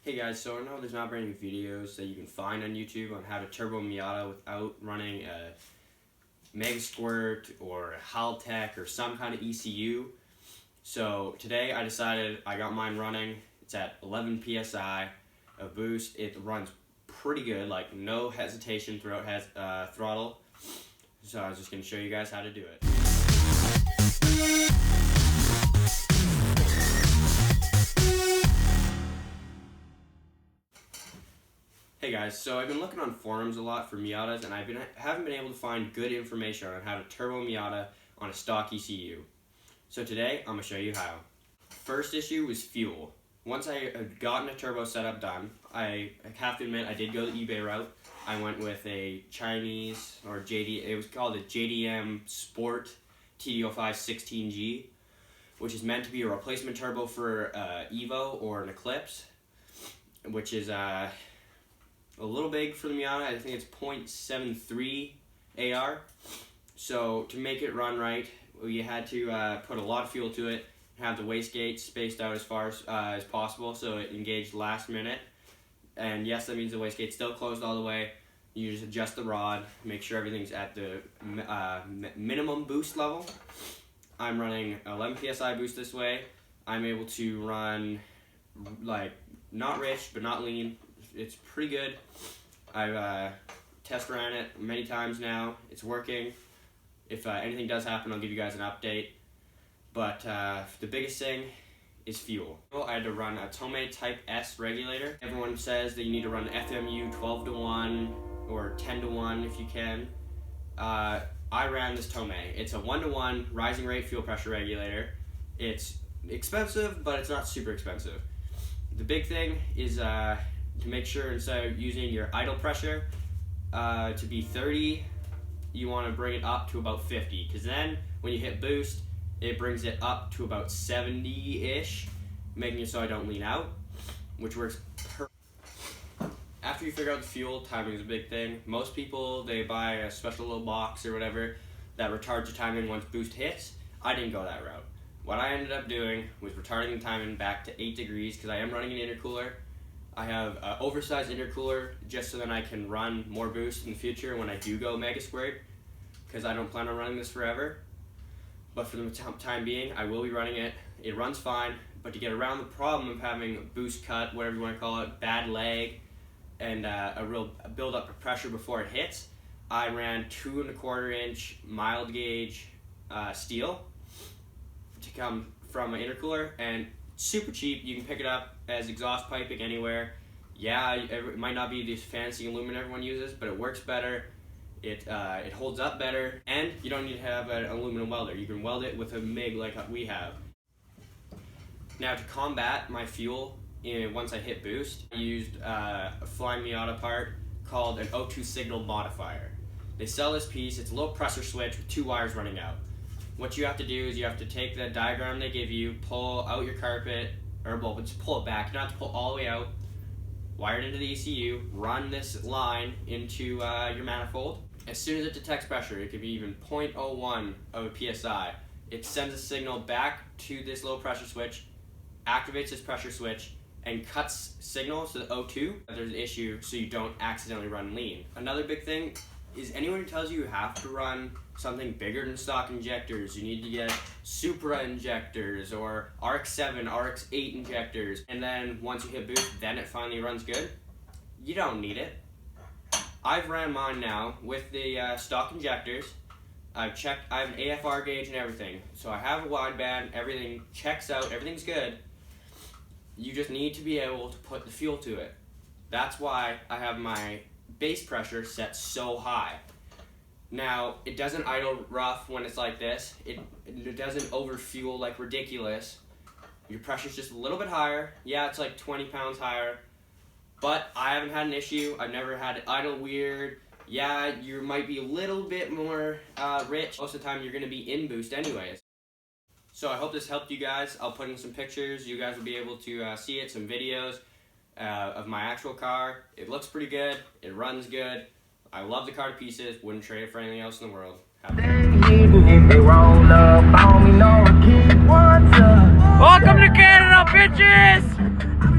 Hey guys, so I know there's not very many videos that you can find on YouTube on how to turbo Miata without running a Mega Squirt or a Haltech or some kind of ECU. So today I decided I got mine running. It's at 11 PSI of boost. It runs pretty good, like no hesitation throughout throttle. So I was just going to show you guys how to do it. Hey guys, so I've been looking on forums a lot for Miatas, and haven't been able to find good information on how to turbo Miata on a stock ECU. So today, I'm going to show you how. First issue was fuel. Once I had gotten a turbo setup done, I have to admit I did go the eBay route. I went with a Chinese, or it was called a JDM Sport TD05 16G, which is meant to be a replacement turbo for Evo or an Eclipse, which is a little big for the Miata. I think it's 0.73 AR. So to make it run right, we had to put a lot of fuel to it, have the wastegate spaced out as far as possible so it engaged last minute. And yes, that means the wastegate's still closed all the way. You just adjust the rod, make sure everything's at the minimum boost level. I'm running 11 PSI boost this way. I'm able to run like not rich but not lean. It's pretty good. I've test ran it many times now. It's working. If anything does happen, I'll give you guys an update. But the biggest thing is fuel. I had to run a Tomei Type S regulator. Everyone says that you need to run FMU 12:1 or 10:1 if you can. I ran this Tomei. It's a 1:1 rising rate fuel pressure regulator. It's expensive, but it's not super expensive. The big thing is to make sure instead of using your idle pressure to be 30, you want to bring it up to about 50, because then when you hit boost, it brings it up to about 70-ish, making it so I don't lean out, which works perfect. After you figure out the fuel, timing is a big thing. Most people, they buy a special little box or whatever that retards your timing once boost hits. I didn't go that route. What I ended up doing was retarding the timing back to 8 degrees, because I am running an intercooler. I have an oversized intercooler just so that I can run more boost in the future when I do go Mega Squirt, because I don't plan on running this forever. But for the time being, I will be running it. It runs fine, but to get around the problem of having a boost cut, whatever you want to call it, bad lag, and a real build-up of pressure before it hits, I ran 2¼ inch mild gauge steel to come from an intercooler, and super cheap. You can pick it up as exhaust piping anywhere. Yeah, it might not be the fancy aluminum everyone uses, but it works better. It holds up better, and you don't need to have an aluminum welder. You can weld it with a MIG like we have. Now to combat my fuel, once I hit boost, I used a Flying Miata part called an O2 signal modifier. They sell this piece. It's a little pressure switch with 2 wires running out. What you have to do is you have to take the diagram they give you, pull out your carpet, or well, just pull it back. You don't have to pull all the way out. Wire it into the ECU, run this line into your manifold. As soon as it detects pressure, it could be even 0.01 of a PSI, it sends a signal back to this little pressure switch, activates this pressure switch, and cuts signals to the O2 if there's an issue so you don't accidentally run lean. Another big thing is anyone who tells you you have to run something bigger than stock injectors, you need to get Supra injectors or RX-7, RX-8 injectors, and then once you hit boost, then it finally runs good. You don't need it. I've ran mine now with the stock injectors. I've checked, I have an AFR gauge and everything. So I have a wideband, everything checks out, everything's good. You just need to be able to put the fuel to it. That's why I have my base pressure set so high. Now, it doesn't idle rough when it's like this. It doesn't overfuel like ridiculous. Your pressure's just a little bit higher. Yeah, it's like 20 pounds higher. But I haven't had an issue. I've never had it idle weird. Yeah, you might be a little bit more rich. Most of the time, you're going to be in boost anyways. So I hope this helped you guys. I'll put in some pictures. You guys will be able to see it, some videos of my actual car. It looks pretty good. It runs good. I love the car to pieces. Wouldn't trade it for anything else in the world. Welcome to Canada, bitches!